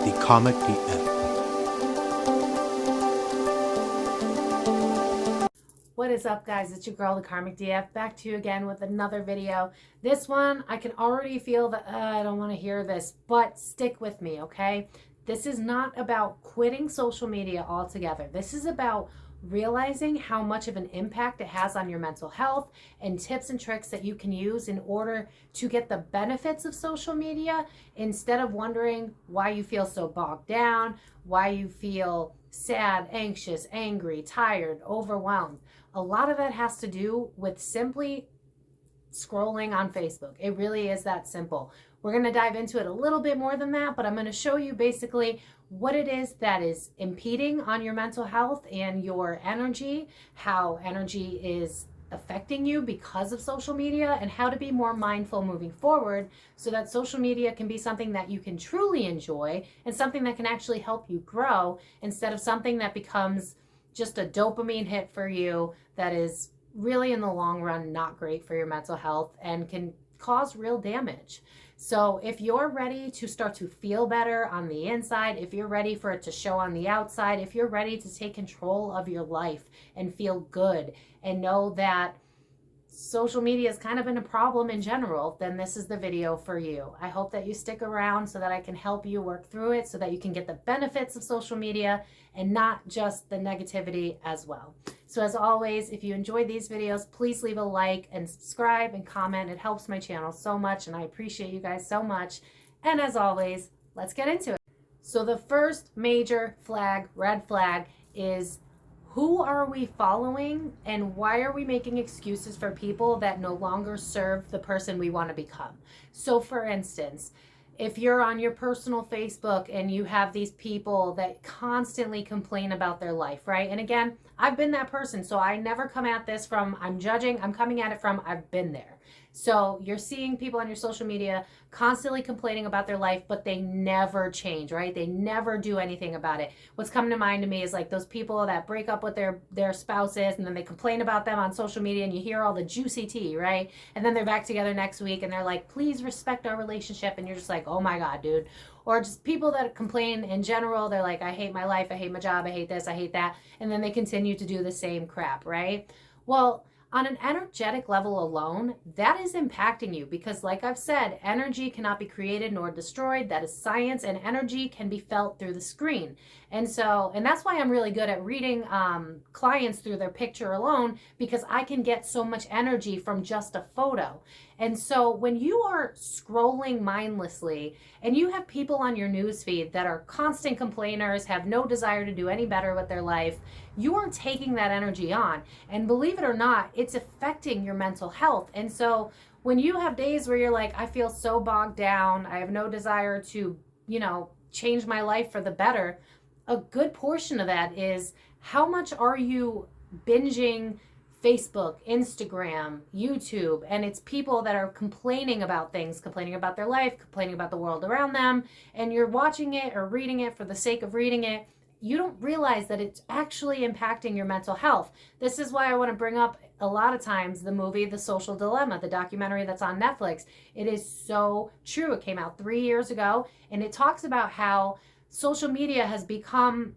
ThekarmicDF. What is up, guys? It's your girl, the Karmic DF, back to you again with another video. This one, I can already feel that I don't want to hear this, but stick with me, okay? This is not about quitting social media altogether. This is about realizing how much of an impact it has on your mental health and tips and tricks that you can use in order to get the benefits of social media instead of wondering why you feel so bogged down, why you feel sad, anxious, angry, tired, overwhelmed. A lot of that has to do with simply scrolling on Facebook. It really is that simple. We're going to dive into it a little bit more than that, but I'm going to show you basically what it is that is impeding on your mental health and your energy, how energy is affecting you because of social media, and how to be more mindful moving forward so that social media can be something that you can truly enjoy and something that can actually help you grow instead of something that becomes just a dopamine hit for you that is really in the long run not great for your mental health and can cause real damage. So if you're ready to start to feel better on the inside, if you're ready for it to show on the outside, if you're ready to take control of your life and feel good and know that social media has kind of been a problem in general, then this is the video for you. I hope that you stick around so that I can help you work through it so that you can get the benefits of social media and not just the negativity as well. So as always, if you enjoyed these videos, please leave a like and subscribe and comment. It helps my channel so much and I appreciate you guys so much. And as always, let's get into it. So the first major flag, red flag, is who are we following and why are we making excuses for people that no longer serve the person we want to become? So for instance, if you're on your personal Facebook and you have these people that constantly complain about their life, right? And again, I've been that person, so I never come at this from I'm judging, I'm coming at it from I've been there. So you're seeing people on your social media constantly complaining about their life, but they never change, right? They never do anything about it. What's coming to mind to me is like those people that break up with their spouses and then they complain about them on social media and you hear all the juicy tea, right? And then they're back together next week and they're like, please respect our relationship. And you're just like, oh my God, dude. Or just people that complain in general. They're like, I hate my life. I hate my job. I hate this. I hate that. And then they continue to do the same crap, right? Well, on an energetic level alone, that is impacting you because like I've said, energy cannot be created nor destroyed. That is science, and energy can be felt through the screen. And that's why I'm really good at reading clients through their picture alone, because I can get so much energy from just a photo. And so when you are scrolling mindlessly and you have people on your newsfeed that are constant complainers, have no desire to do any better with their life, you are taking that energy on. And believe it or not, it's affecting your mental health. And so when you have days where you're like, I feel so bogged down, I have no desire to, change my life for the better, a good portion of that is how much are you binging Facebook, Instagram, YouTube, and it's people that are complaining about things, complaining about their life, complaining about the world around them, and you're watching it or reading it for the sake of reading it. You don't realize that it's actually impacting your mental health. This is why I want to bring up a lot of times the movie The Social Dilemma, the documentary that's on Netflix. It is so true. It came out 3 years ago, and it talks about how social media has become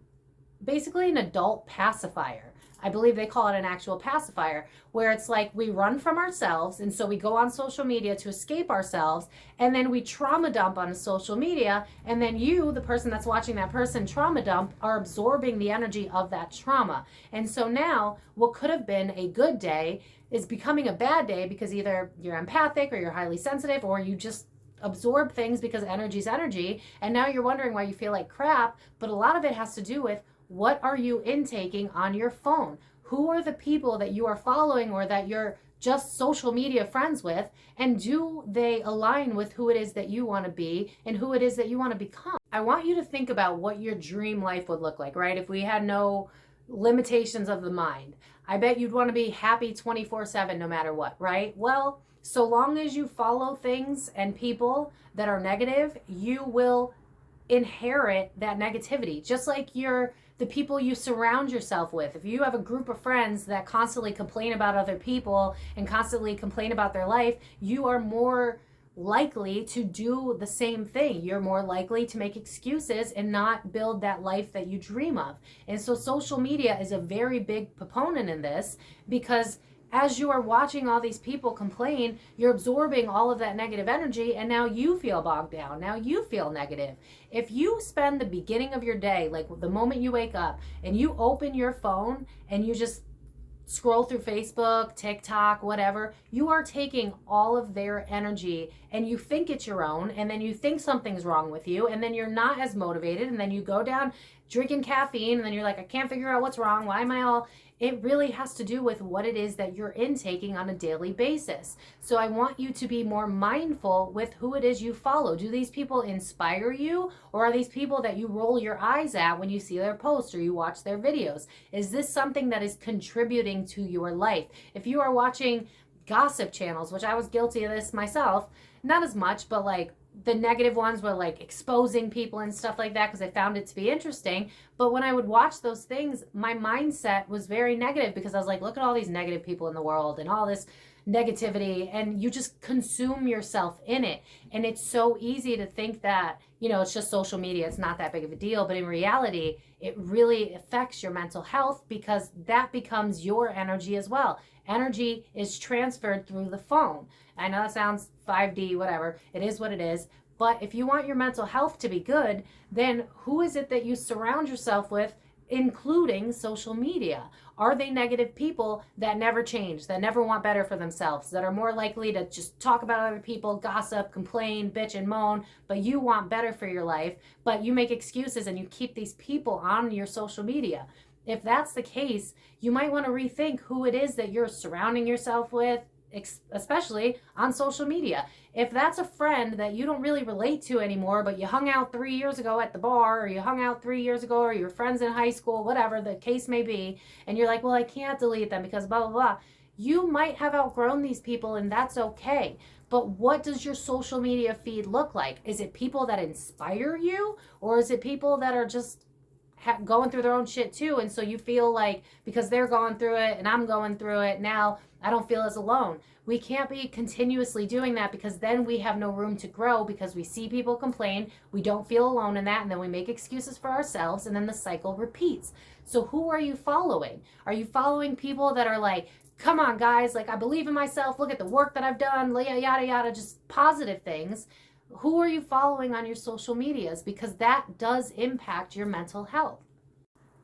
basically an adult pacifier. I believe they call it an actual pacifier, where it's like we run from ourselves, and so we go on social media to escape ourselves, and then we trauma dump on social media, and then you, the person that's watching that person trauma dump, are absorbing the energy of that trauma. And so now what could have been a good day is becoming a bad day because either you're empathic or you're highly sensitive or you just absorb things because energy's energy, and now you're wondering why you feel like crap. But a lot of it has to do with what are you intaking on your phone? Who are the people that you are following or that you're just social media friends with? And do they align with who it is that you want to be and who it is that you want to become? I want you to think about what your dream life would look like, right? If we had no limitations of the mind, I bet you'd want to be happy 24/7 no matter what, right? Well, so long as you follow things and people that are negative, you will inherit that negativity. Just like the people you surround yourself with. If you have a group of friends that constantly complain about other people and constantly complain about their life, you are more likely to do the same thing. You're more likely to make excuses and not build that life that you dream of. And so social media is a very big proponent in this, because as you are watching all these people complain, you're absorbing all of that negative energy, and now you feel bogged down. Now you feel negative. If you spend the beginning of your day, like the moment you wake up, and you open your phone and you just scroll through Facebook, TikTok, whatever, you are taking all of their energy and you think it's your own, and then you think something's wrong with you, and then you're not as motivated, and then you go down drinking caffeine, and then you're like, I can't figure out what's wrong. Why am I all... It really has to do with what it is that you're intaking on a daily basis. So I want you to be more mindful with who it is you follow. Do these people inspire you, or are these people that you roll your eyes at when you see their posts or you watch their videos? Is this something that is contributing to your life? If you are watching gossip channels, which I was guilty of this myself, not as much, but like the negative ones were like exposing people and stuff like that because I found it to be interesting. But when I would watch those things, my mindset was very negative, because I was like, look at all these negative people in the world and all this negativity, and you just consume yourself in it. And it's so easy to think that, you know, it's just social media, it's not that big of a deal. But in reality, it really affects your mental health, because that becomes your energy as well. Energy is transferred through the phone. I know that sounds 5D, whatever. It is what it is. But if you want your mental health to be good, then who is it that you surround yourself with, including social media? Are they negative people that never change, that never want better for themselves, that are more likely to just talk about other people, gossip, complain, bitch, and moan, but you want better for your life, but you make excuses and you keep these people on your social media? If that's the case, you might want to rethink who it is that you're surrounding yourself with, especially on social media. If that's a friend that you don't really relate to anymore, but you hung out 3 years ago at the bar, or you hung out 3 years ago, or your friends in high school, whatever the case may be, and you're like, well, I can't delete them because blah, blah, blah. You might have outgrown these people, and that's okay. But what does your social media feed look like? Is it people that inspire you, or is it people that are just going through their own shit too, and so you feel like because they're going through it and I'm going through it, now I don't feel as alone? We can't be continuously doing that, because then we have no room to grow, because we see people complain, we don't feel alone in that, and then we make excuses for ourselves, and then the cycle repeats. So who are you following? Are you following people that are like, come on guys, like I believe in myself, look at the work that I've done, yada yada, just positive things? Who are you following on your social medias? Because that does impact your mental health.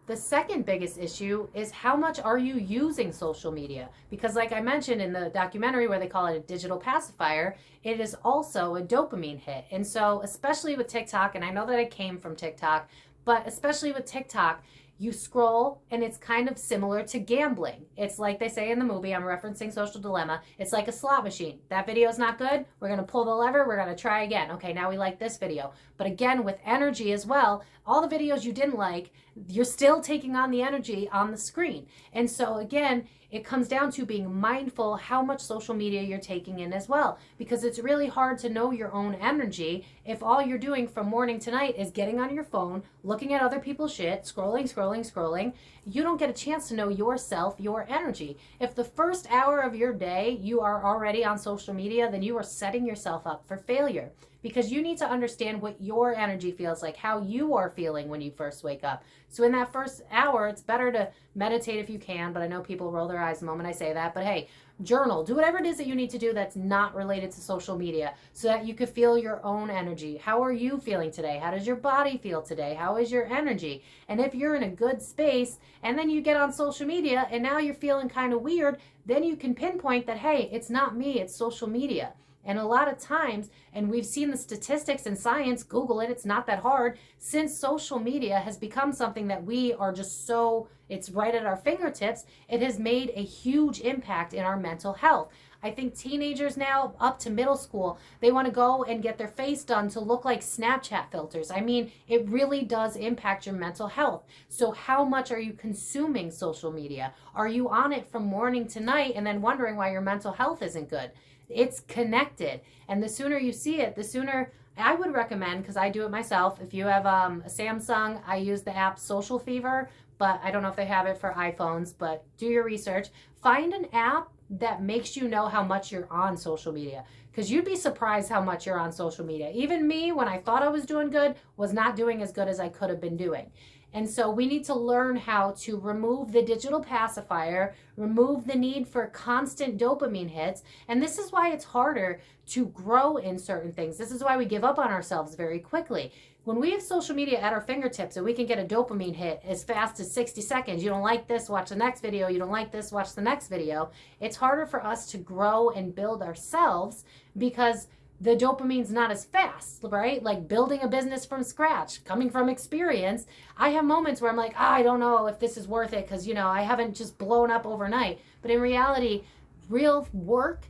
The second biggest issue is, how much are you using social media? Because like I mentioned in the documentary where they call it a digital pacifier, it is also a dopamine hit. And so especially with TikTok, and I know that I came from TikTok, but especially with TikTok, you scroll and it's kind of similar to gambling. It's like they say in the movie, I'm referencing Social Dilemma, it's like a slot machine. That video is not good, we're going to pull the lever, we're going to try again. Okay, now we like this video. But again, with energy as well, all the videos you didn't like, you're still taking on the energy on the screen. And so again, it comes down to being mindful how much social media you're taking in as well, because it's really hard to know your own energy if all you're doing from morning to night is getting on your phone, looking at other people's shit, scrolling. You don't get a chance to know yourself, your energy. If the first hour of your day you are already on social media, then you are setting yourself up for failure, because you need to understand what your energy feels like, how you are feeling when you first wake up. So in that first hour, it's better to meditate if you can, but I know people roll their eyes the moment I say that. But hey, journal, do whatever it is that you need to do that's not related to social media, so that you could feel your own energy. How are you feeling today? How does your body feel today? How is your energy? And if you're in a good space and then you get on social media and now you're feeling kind of weird, then you can pinpoint that, hey, it's not me, it's social media. And a lot of times, and we've seen the statistics in science, Google it, it's not that hard, since social media has become something that we are just so, it's right at our fingertips, it has made a huge impact in our mental health. I think teenagers now, up to middle school, they want to go and get their face done to look like Snapchat filters. I mean, it really does impact your mental health. So how much are you consuming social media? Are you on it from morning to night and then wondering why your mental health isn't good? It's connected, and the sooner you see it, the sooner. I would recommend, because I do it myself, if you have a Samsung, I use the app Social Fever, but I don't know if they have it for iPhones, but do your research. Find an app that makes you know how much you're on social media. Because you'd be surprised how much you're on social media. Even me, when I thought I was doing good, was not doing as good as I could have been doing. And so we need to learn how to remove the digital pacifier, remove the need for constant dopamine hits. And this is why it's harder to grow in certain things. This is why we give up on ourselves very quickly. When we have social media at our fingertips and we can get a dopamine hit as fast as 60 seconds, you don't like this, watch the next video. You don't like this, watch the next video. It's harder for us to grow and build ourselves because the dopamine's not as fast, right? Like building a business from scratch, coming from experience. I have moments where I'm like, I don't know if this is worth it because, I haven't just blown up overnight. But in reality, real work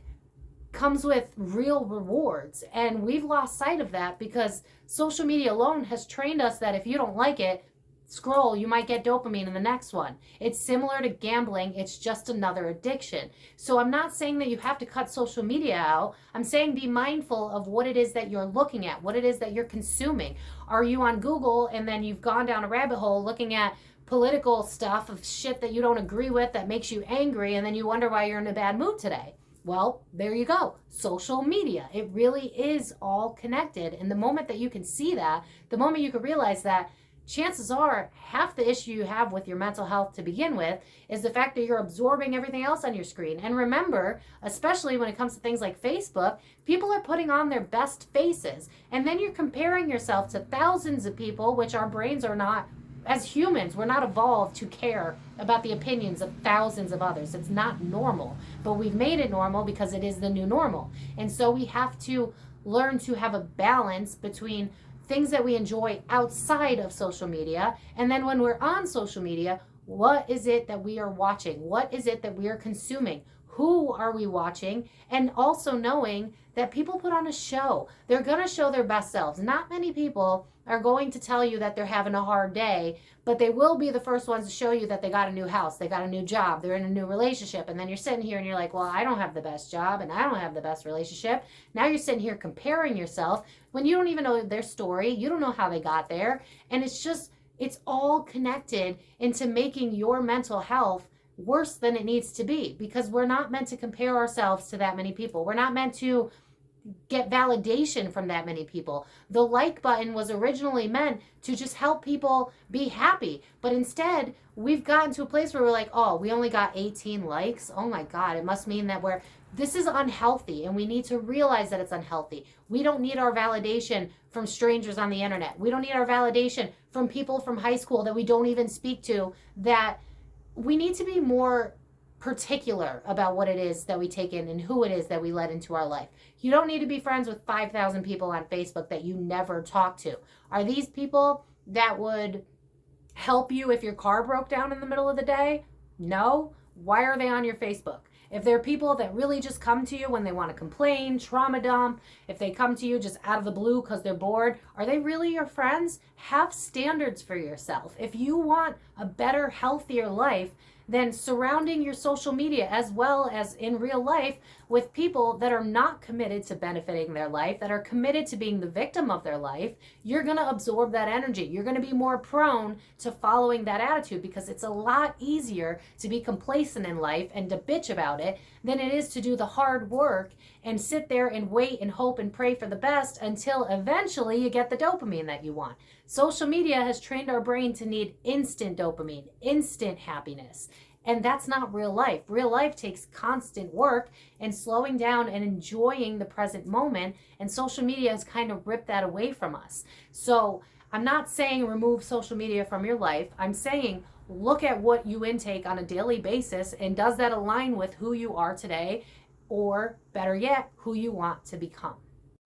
comes with real rewards. And we've lost sight of that because social media alone has trained us that if you don't like it, scroll, you might get dopamine in the next one. It's similar to gambling. It's just another addiction. So I'm not saying that you have to cut social media out. I'm saying be mindful of what it is that you're looking at, what it is that you're consuming. Are you on Google and then you've gone down a rabbit hole looking at political stuff of shit that you don't agree with that makes you angry and then you wonder why you're in a bad mood today? Well, there you go. Social media. It really is all connected. And the moment that you can see that, the moment you can realize that, chances are half the issue you have with your mental health to begin with is the fact that you're absorbing everything else on your screen. And remember, especially when it comes to things like Facebook, people are putting on their best faces. And then you're comparing yourself to thousands of people, which our brains are not, as humans, we're not evolved to care about the opinions of thousands of others. It's not normal, but we've made it normal because it is the new normal. And so we have to learn to have a balance between things that we enjoy outside of social media. And then when we're on social media, what is it that we are watching? What is it that we are consuming? Who are we watching? And also knowing that people put on a show. They're going to show their best selves. Not many people are going to tell you that they're having a hard day, but they will be the first ones to show you that they got a new house, they got a new job, they're in a new relationship. And then you're sitting here and you're like, well, I don't have the best job and I don't have the best relationship. Now you're sitting here comparing yourself when you don't even know their story. You don't know how they got there. And it's all connected into making your mental health worse than it needs to be, because we're not meant to compare ourselves to that many people. We're not meant to get validation from that many people. The like button was originally meant to just help people be happy. But instead, we've gotten to a place where we're like, oh, we only got 18 likes. Oh my God, it must mean that this is unhealthy, and we need to realize that it's unhealthy. We don't need our validation from strangers on the internet. We don't need our validation from people from high school that we don't even speak to. That we need to be more particular about what it is that we take in and who it is that we let into our life. You don't need to be friends with 5,000 people on Facebook that you never talk to. Are these people that would help you if your car broke down in the middle of the day? No. Why are they on your Facebook? If they're people that really just come to you when they want to complain, trauma dump, if they come to you just out of the blue because they're bored, are they really your friends? Have standards for yourself. If you want a better, healthier life, then surrounding your social media as well as in real life with people that are not committed to benefiting their life, that are committed to being the victim of their life, you're going to absorb that energy. You're going to be more prone to following that attitude, because it's a lot easier to be complacent in life and to bitch about it than it is to do the hard work and sit there and wait and hope and pray for the best until eventually you get the dopamine that you want. Social media has trained our brain to need instant dopamine, instant happiness. And that's not real life. Real life takes constant work and slowing down and enjoying the present moment. And social media has kind of ripped that away from us. So I'm not saying remove social media from your life. I'm saying look at what you intake on a daily basis, and does that align with who you are today, or better yet, who you want to become.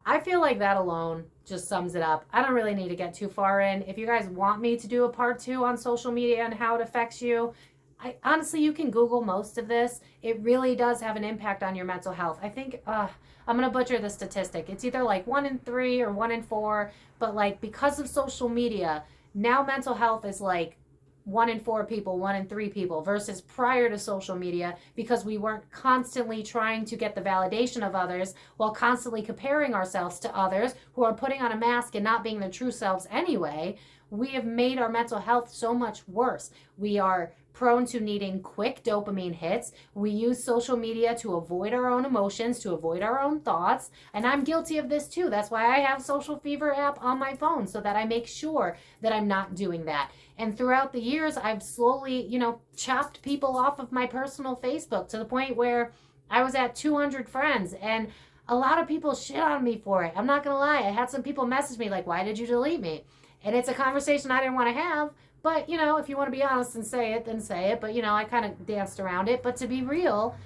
I feel like that alone just sums it up. I don't really need to get too far in. If you guys want me to do a part 2 on social media and how it affects you, honestly, you can Google most of this. It really does have an impact on your mental health. I think, I'm going to butcher the statistic. It's either like 1 in 3 or 1 in 4, but like because of social media, now mental health is like 1 in 4 people, 1 in 3 people, versus prior to social media, because we weren't constantly trying to get the validation of others while constantly comparing ourselves to others who are putting on a mask and not being their true selves anyway. we have made our mental health so much worse. We are prone to needing quick dopamine hits. We use social media to avoid our own emotions, to avoid our own thoughts. And I'm guilty of this too. That's why I have Social Fever app on my phone, so that I make sure that I'm not doing that. And throughout the years, I've slowly, chopped people off of my personal Facebook to the point where I was at 200 friends, and a lot of people shit on me for it. I'm not going to lie. I had some people message me like, why did you delete me? And it's a conversation I didn't want to have. But, if you want to be honest and say it, then say it. But, I kind of danced around it. But to be real,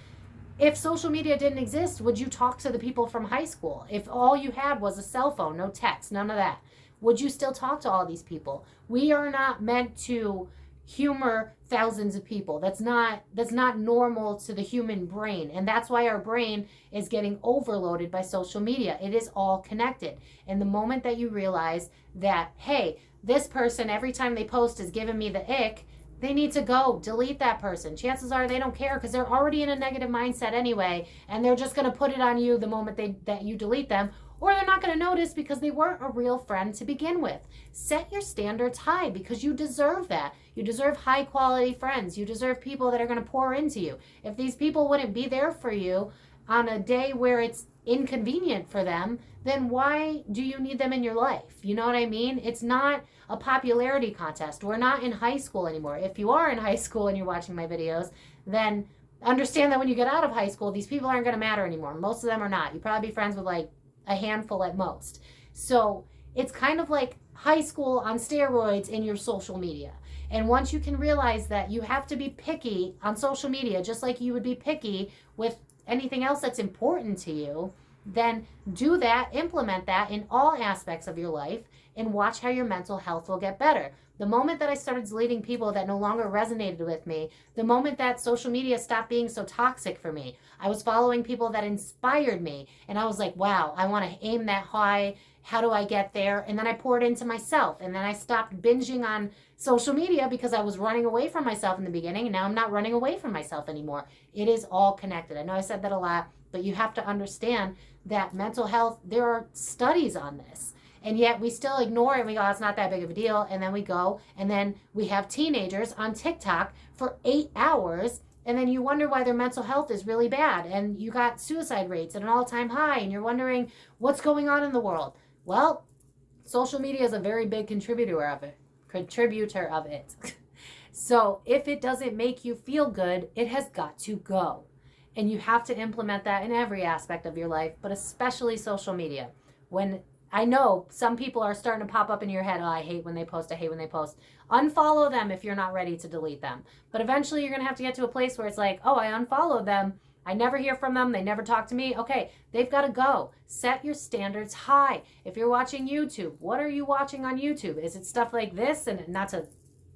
if social media didn't exist, would you talk to the people from high school? If all you had was a cell phone, no text, none of that, would you still talk to all these people? We are not meant to humor thousands of people. That's not normal to the human brain. And that's why our brain is getting overloaded by social media. It is all connected. And the moment that you realize that, hey, this person, every time they post, is giving me the ick, they need to go delete that person. Chances are they don't care, because they're already in a negative mindset anyway, and they're just going to put it on you the moment that you delete them, or they're not going to notice because they weren't a real friend to begin with. Set your standards high, because you deserve that. You deserve high quality friends. You deserve people that are going to pour into you. If these people wouldn't be there for you on a day where it's inconvenient for them, then why do you need them in your life? You know what I mean? It's not a popularity contest. We're not in high school anymore. If you are in high school and you're watching my videos, then understand that when you get out of high school, these people aren't going to matter anymore. Most of them are not. You probably be friends with like a handful at most. So it's kind of like high school on steroids in your social media. And once you can realize that you have to be picky on social media, just like you would be picky with anything else that's important to you, then do that, implement that in all aspects of your life, and watch how your mental health will get better. The moment that I started deleting people that no longer resonated with me, the moment that social media stopped being so toxic for me, I was following people that inspired me, and I was like, wow, I want to aim that high. How do I get there? And then I poured into myself, and then I stopped binging on social media because I was running away from myself in the beginning, and now I'm not running away from myself anymore. It is all connected. I know I said that a lot, but you have to understand that mental health, there are studies on this, and yet we still ignore it, and we go, oh, it's not that big of a deal, and then we go, and then we have teenagers on TikTok for 8 hours, and then you wonder why their mental health is really bad, and you got suicide rates at an all-time high, and you're wondering what's going on in the world. Well, social media is a very big contributor of it. So if it doesn't make you feel good, it has got to go. And you have to implement that in every aspect of your life, but especially social media. When I know some people are starting to pop up in your head, oh, I hate when they post, I hate when they post. Unfollow them if you're not ready to delete them. But eventually you're going to have to get to a place where it's like, oh, I unfollowed them. I never hear from them. They never talk to me. Okay, they've got to go. Set your standards high. If you're watching YouTube, what are you watching on YouTube? Is it stuff like this? And not to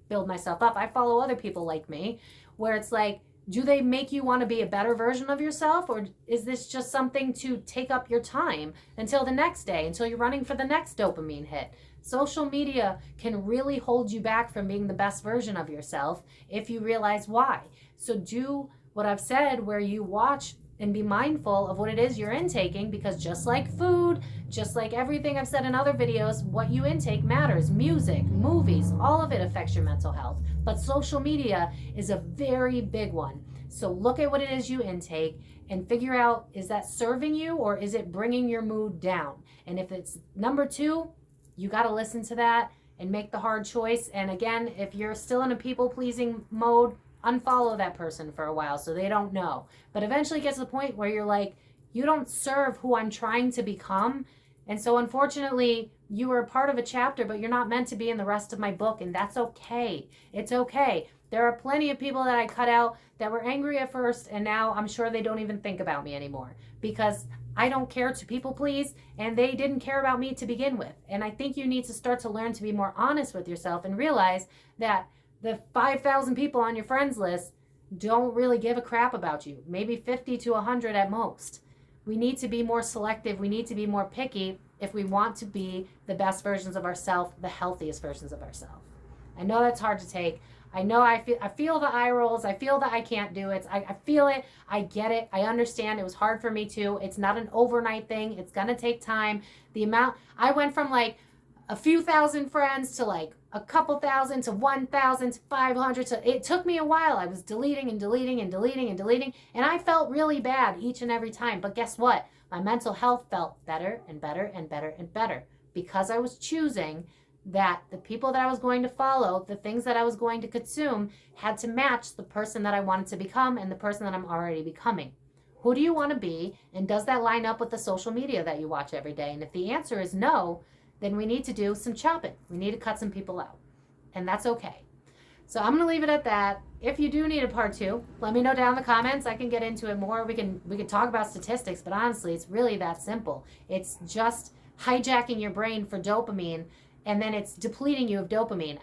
build myself up, I follow other people like me, where it's like, do they make you want to be a better version of yourself? Or is this just something to take up your time until the next day, until you're running for the next dopamine hit? Social media can really hold you back from being the best version of yourself if you realize why. So do what I've said, where you watch and be mindful of what it is you're intaking, because just like food, just like everything I've said in other videos, what you intake matters. Music, movies, all of it affects your mental health. But social media is a very big one. So look at what it is you intake and figure out, is that serving you or is it bringing your mood down? And if it's number 2, you got to listen to that and make the hard choice. And again, if you're still in a people-pleasing mode, unfollow that person for a while so they don't know. But eventually it gets to the point where you're like, you don't serve who I'm trying to become. And so unfortunately, you were a part of a chapter, but you're not meant to be in the rest of my book. And that's okay. It's okay. There are plenty of people that I cut out that were angry at first, and now I'm sure they don't even think about me anymore, because I don't care to people please, and they didn't care about me to begin with. And I think you need to start to learn to be more honest with yourself and realize that the 5,000 people on your friends list don't really give a crap about you. Maybe 50 to 100 at most. We need to be more selective. We need to be more picky if we want to be the best versions of ourselves, the healthiest versions of ourselves. I know that's hard to take. I know I feel the eye rolls. I feel that I can't do it. I feel it. I get it. I understand. It was hard for me too. It's not an overnight thing. It's going to take time. I went from like a few thousand friends to like a couple thousand to 1,000 to 500 to, it took me a while. I was deleting and deleting and deleting and deleting, and I felt really bad each and every time. But guess what? My mental health felt better and better and better and better because I was choosing that the people that I was going to follow, the things that I was going to consume, had to match the person that I wanted to become and the person that I'm already becoming. Who do you want to be? And does that line up with the social media that you watch every day? And if the answer is no, then we need to do some chopping. We need to cut some people out. And that's okay. So I'm going to leave it at that. If you do need a part 2, let me know down in the comments. I can get into it more. We can talk about statistics, but honestly, it's really that simple. It's just hijacking your brain for dopamine, and then it's depleting you of dopamine.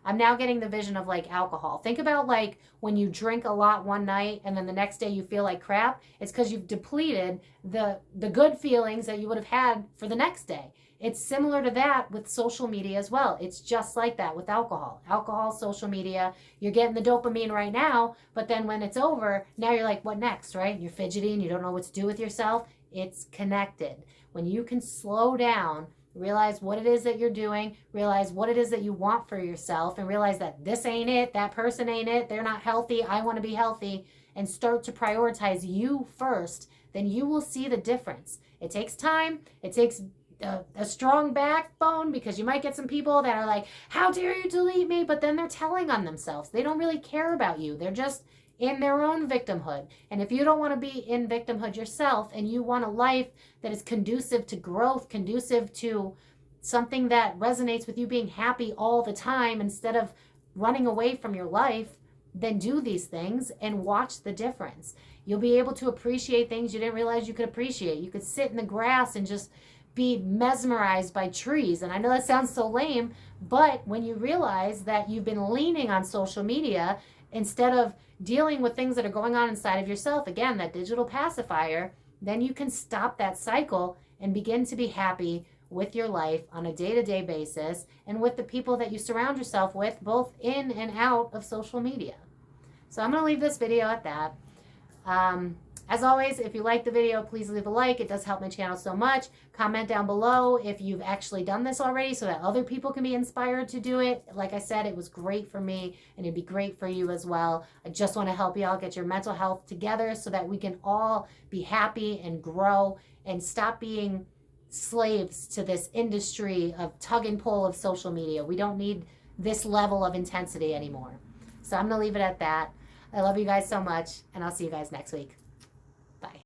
I'm now getting the vision of like alcohol. Think about like when you drink a lot one night and then the next day you feel like crap. It's because you've depleted the good feelings that you would have had for the next day. It's similar to that with social media as well. It's just like that with alcohol. Alcohol, social media, you're getting the dopamine right now, but then when it's over, now you're like, what next, right? You're fidgety and you don't know what to do with yourself. It's connected. When you can slow down, realize what it is that you're doing, realize what it is that you want for yourself, and realize that this ain't it, that person ain't it, they're not healthy, I want to be healthy, and start to prioritize you first, then you will see the difference. It takes time. It takes a strong backbone, because you might get some people that are like, how dare you delete me? But then they're telling on themselves. They don't really care about you. They're just in their own victimhood. And if you don't want to be in victimhood yourself, and you want a life that is conducive to growth, conducive to something that resonates with you being happy all the time instead of running away from your life, then do these things and watch the difference. You'll be able to appreciate things you didn't realize you could appreciate. You could sit in the grass and just be mesmerized by trees. And I know that sounds so lame, but when you realize that you've been leaning on social media instead of dealing with things that are going on inside of yourself, again, that digital pacifier, then you can stop that cycle and begin to be happy with your life on a day-to-day basis and with the people that you surround yourself with, both in and out of social media. So I'm going to leave this video at that. As always, if you like the video, please leave a like. It does help my channel so much. Comment down below if you've actually done this already so that other people can be inspired to do it. Like I said, it was great for me, and it'd be great for you as well. I just want to help you all get your mental health together so that we can all be happy and grow and stop being slaves to this industry of tug and pull of social media. We don't need this level of intensity anymore. So I'm going to leave it at that. I love you guys so much, and I'll see you guys next week. Bye.